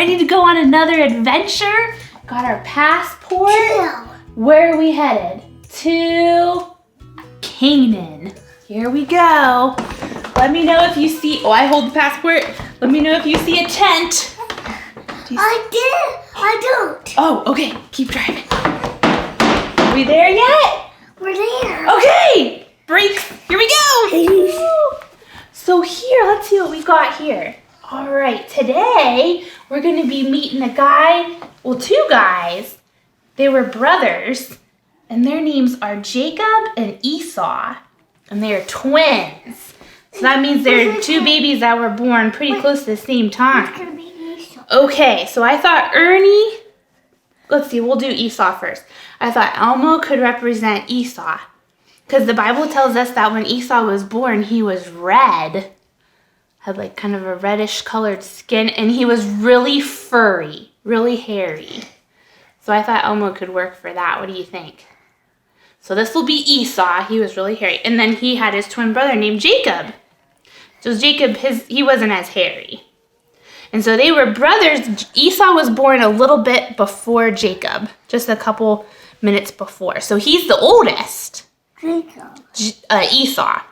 ready to go on another adventure? Got our passport. Yeah. Where are we headed? To Canaan. Here we go. Let me know if you see, I hold the passport. Let me know if you see a tent. I don't. Oh, okay, keep driving. Are we there yet? We're there. Okay, brakes, here we go. So here, let's see what we got here. All right, today we're gonna be meeting two guys. They were brothers, and their names are Jacob and Esau, and they are twins. So that means they're two babies that were born pretty close to the same time. It's gonna be Esau. Okay, so I thought let's see, we'll do Esau first. I thought Elmo could represent Esau, because the Bible tells us that when Esau was born, he was red, had like kind of a reddish colored skin, and he was really furry, really hairy. So I thought Elmo could work for that. What do you think? So this will be Esau. He was really hairy. And then he had his twin brother named Jacob. So Jacob, he wasn't as hairy. And so they were brothers. Esau was born a little bit before Jacob, just a couple minutes before. So he's the oldest, Jacob. Esau.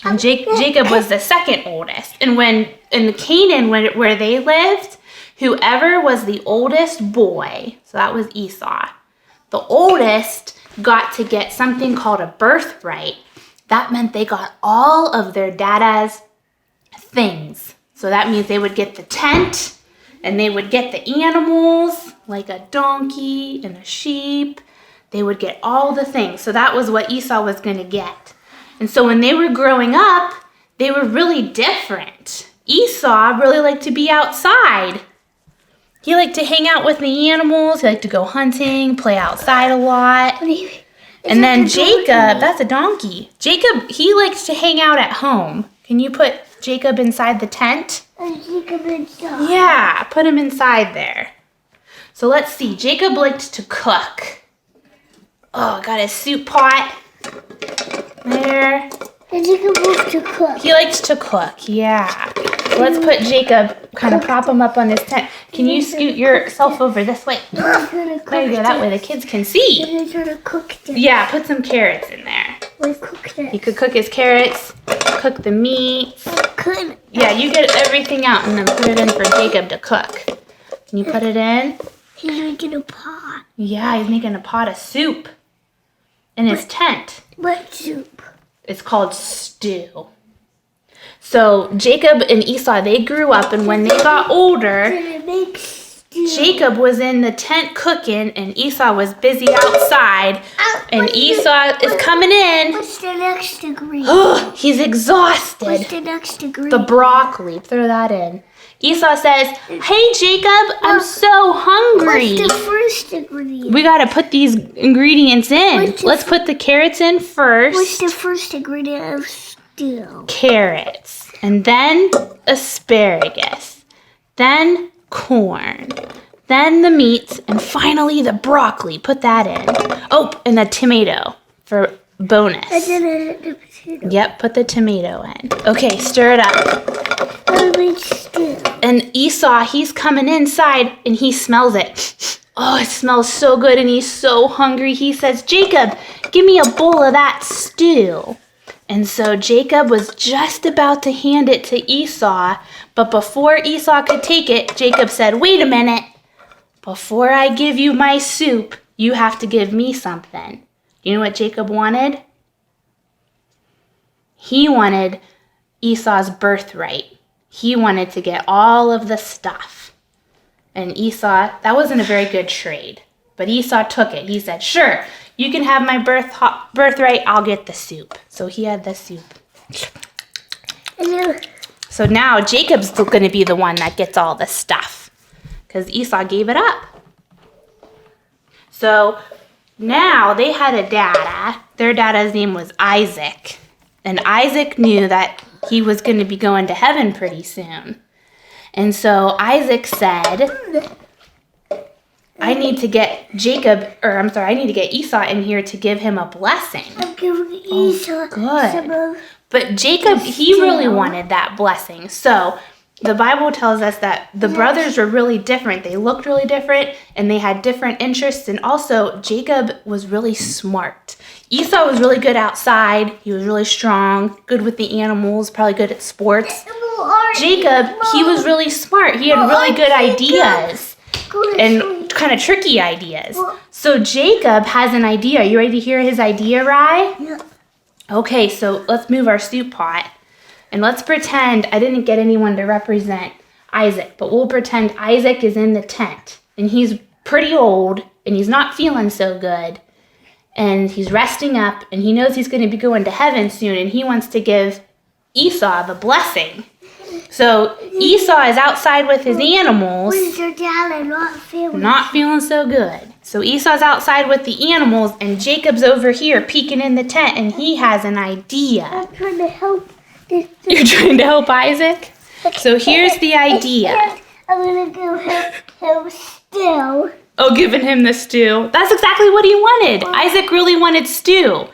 And Jacob was the second oldest. And when in Canaan, where they lived, whoever was the oldest boy, so that was Esau, the oldest got to get something called a birthright. That meant they got all of their dada's things. So that means they would get the tent, and they would get the animals, like a donkey and a sheep. They would get all the things. So that was what Esau was going to get. And so when they were growing up, they were really different. Esau really liked to be outside. He liked to hang out with the animals. He liked to go hunting, play outside a lot. And then Jacob, that's a donkey. Jacob, he likes to hang out at home. Can you put Jacob inside the tent? Jacob inside. Yeah, put him inside there. So let's see. Jacob liked to cook. Oh, got his soup pot there. And Jacob loves to cook. He likes to cook, yeah. So let's put Jacob, kind of prop him up on this tent. Can you scoot yourself over this way? There you go, that way the kids can see. He's gonna cook this. Yeah, put some carrots in there. We cook this. He could cook his carrots, cook the meat. Could. Yeah, you get everything out and then put it in for Jacob to cook. Can you put it in? He's making a pot. Yeah, he's making a pot of soup in his tent. What soup? It's called stew. So Jacob and Esau, they grew up, and when they got older, Jacob was in the tent cooking, and Esau was busy outside, and Esau is coming in. What's the next ingredient? He's exhausted. What's the next The ingredient? broccoli, throw that in. Esau says, "Hey Jacob, I'm so hungry." What's the first ingredient? We gotta put these ingredients in. What's the- Let's put the carrots in What's first. the first ingredient of stew? Carrots, and then asparagus, then corn, then the meat, and finally the broccoli. Put that in. Oh, and the tomato for bonus. And then the potato. Yep, put the tomato in. Okay, stir it up. I made stew. And Esau, he's coming inside and he smells it. Oh, it smells so good and he's so hungry. He says, "Jacob, give me a bowl of that stew." And so Jacob was just about to hand it to Esau, but before Esau could take it, Jacob said, "Wait a minute. Before I give you my soup, you have to give me something." You know what Jacob wanted? He wanted Esau's birthright. He wanted to get all of the stuff. And Esau, that wasn't a very good trade. But Esau took it. He said, "Sure, you can have my birthright. I'll get the soup." So he had the soup. So now Jacob's going to be the one that gets all the stuff, because Esau gave it up. So now they had a dada. Their dada's name was Isaac. And Isaac knew that he was going to be going to heaven pretty soon. And so Isaac said, I need to get Esau in here to give him a blessing. I'm giving Esau good. some of But Jacob, he really wanted that blessing. So the Bible tells us that the brothers were really different. They looked really different and they had different interests. And also, Jacob was really smart. Esau was really good outside. He was really strong, good with the animals, probably good at sports. Jacob, he was really smart. He had really good ideas and kind of tricky ideas. So Jacob has an idea. Are you ready to hear his idea, Rye? Yeah. Okay, so let's move our soup pot. And let's pretend I didn't get anyone to represent Isaac, but we'll pretend Isaac is in the tent. And he's pretty old, and he's not feeling so good. And he's resting up, and he knows he's going to be going to heaven soon, and he wants to give Esau the blessing. So Esau is outside with his animals. Where's your dad Not feeling so good. So Esau's outside with the animals, and Jacob's over here peeking in the tent, and he has an idea. I'm trying to help. You're trying to help Isaac? So here's the idea. I'm going to give him stew. Oh, giving him the stew. That's exactly what he wanted. Isaac really wanted stew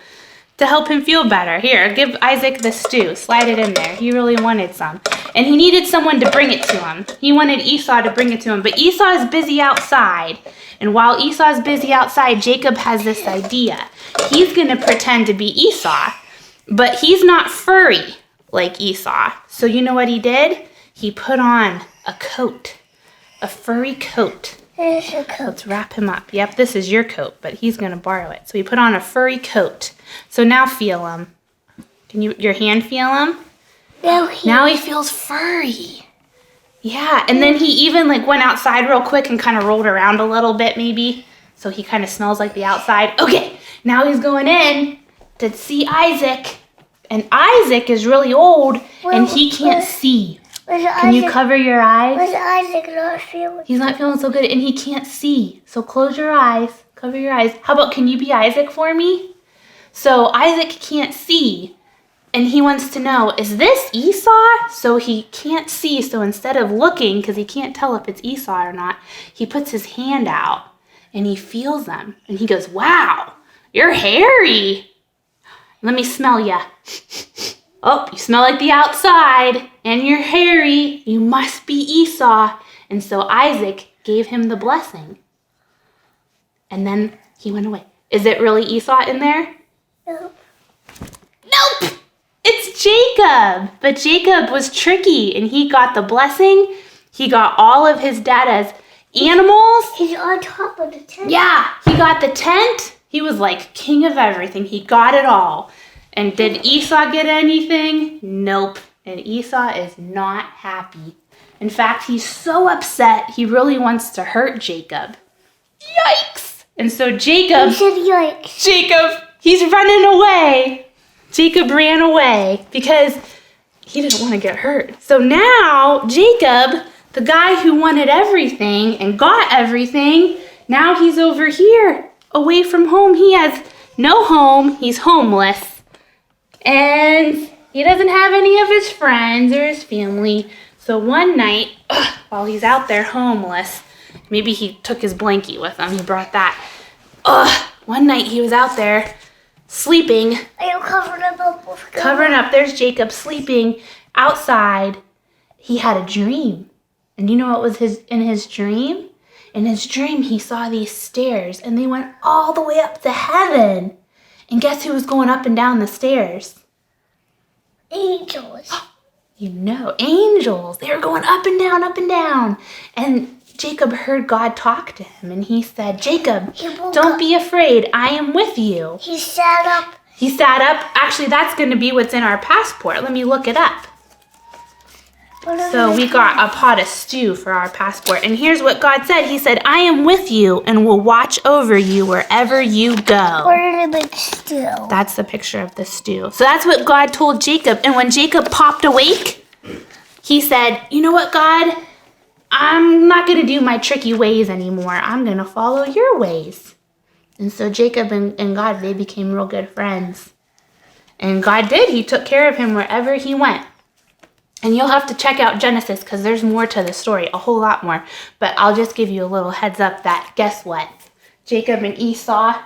to help him feel better. Here, give Isaac the stew. Slide it in there. He really wanted some. And he needed someone to bring it to him. He wanted Esau to bring it to him. But Esau is busy outside. And while Esau is busy outside, Jacob has this idea. He's going to pretend to be Esau. But he's not furry like Esau. So you know what he did? He put on a coat. A furry coat. Here's your coat. Let's wrap him up. Yep, this is your coat, but he's going to borrow it. So he put on a furry coat. So now feel him. Can your hand feel him? Now he feels furry. Yeah, and then he even went outside real quick and kind of rolled around a little bit maybe. So he kind of smells like the outside. Okay, now he's going in to see Isaac. And Isaac is really old and he can't see. Can you cover your eyes? Where's Isaac not feeling? He's not feeling so good and he can't see. So close your eyes. Cover your eyes. How about, can you be Isaac for me? So Isaac can't see and he wants to know, is this Esau? So he can't see. So instead of looking, because he can't tell if it's Esau or not, he puts his hand out and he feels them. And he goes, wow, you're hairy. Let me smell ya. Oh, you smell like the outside, and you're hairy. You must be Esau. And so Isaac gave him the blessing. And then he went away. Is it really Esau in there? Nope. Nope! It's Jacob. But Jacob was tricky, and he got the blessing. He got all of his dada's animals. He's on top of the tent. Yeah, he got the tent. He was like king of everything. He got it all. And did Esau get anything? Nope. And Esau is not happy. In fact, he's so upset, he really wants to hurt Jacob. Yikes! And so Jacob... You said yikes. He's running away. Jacob ran away because he didn't want to get hurt. So now, Jacob, the guy who wanted everything and got everything, now he's over here. Away from home. He has no home. He's homeless. And he doesn't have any of his friends or his family. So one night, while he's out there homeless, maybe he took his blankie with him. He brought that. One night he was out there sleeping. Are you covering up? Covering up. There's Jacob sleeping outside. He had a dream. And you know what was in his dream? In his dream, he saw these stairs, and they went all the way up to heaven. And guess who was going up and down the stairs? Angels. You know, angels. They were going up and down, up and down. And Jacob heard God talk to him, and he said, Jacob, don't be afraid. I am with you. He sat up. He sat up. Actually, that's going to be what's in our passport. Let me look it up. So we got a pot of stew for our passport. And here's what God said. He said, I am with you and will watch over you wherever you go. Where did the stew? That's the picture of the stew. So that's what God told Jacob. And when Jacob popped awake, he said, you know what, God? I'm not going to do my tricky ways anymore. I'm going to follow your ways. And so Jacob and God, they became real good friends. And God did. He took care of him wherever he went. And you'll have to check out Genesis because there's more to the story, a whole lot more. But I'll just give you a little heads up that, guess what? Jacob and Esau,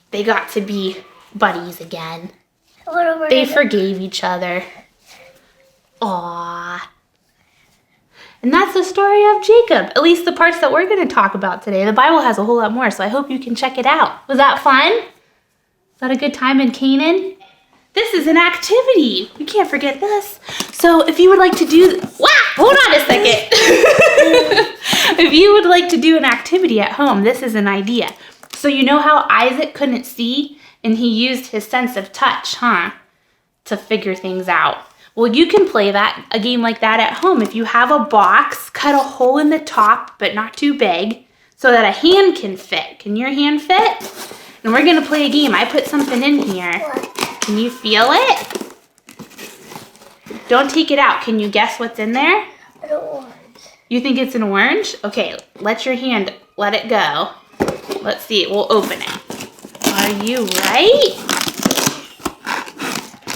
they got to be buddies again. They forgave each other. Aww. And that's the story of Jacob, at least the parts that we're going to talk about today. The Bible has a whole lot more, so I hope you can check it out. Was that fun? Was that a good time in Canaan? This is an activity. You can't forget this. So if you would like to do, hold on a second. If you would like to do an activity at home, this is an idea. So you know how Isaac couldn't see and he used his sense of touch, to figure things out. Well, you can play a game like that at home. If you have a box, cut a hole in the top, but not too big, so that a hand can fit. Can your hand fit? And we're gonna play a game. I put something in here. Can you feel it? Don't take it out. Can you guess what's in there? An orange. You think it's an orange? Okay, let your hand, let it go. Let's see, we'll open it. Are you right?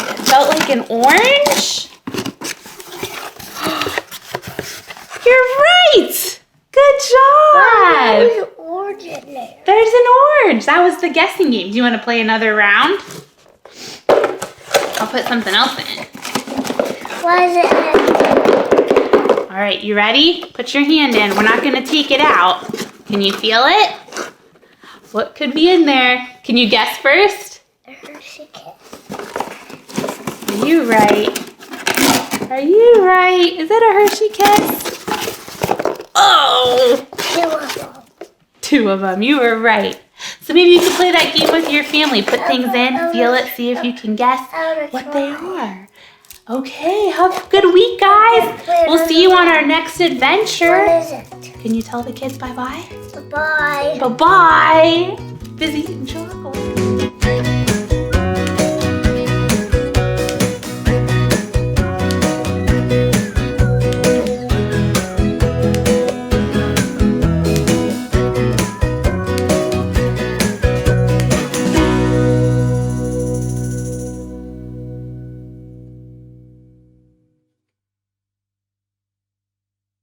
It felt like an orange? You're right! Good job! There's an orange in there. There's an orange. That was the guessing game. Do you want to play another round? I'll put something else in. Why is it empty? All right, you ready? Put your hand in. We're not going to take it out. Can you feel it? What could be in there? Can you guess first? A Hershey Kiss. Are you right? Are you right? Is it a Hershey Kiss? Oh! 2 of them. 2 of them. You were right. So maybe you can play that game with your family. Put things in, feel it, see if you can guess what they are. Okay, have a good week, guys. We'll see you on our next adventure. What is it? Can you tell the kids bye-bye? Bye-bye. Bye-bye. Busy eating chocolate.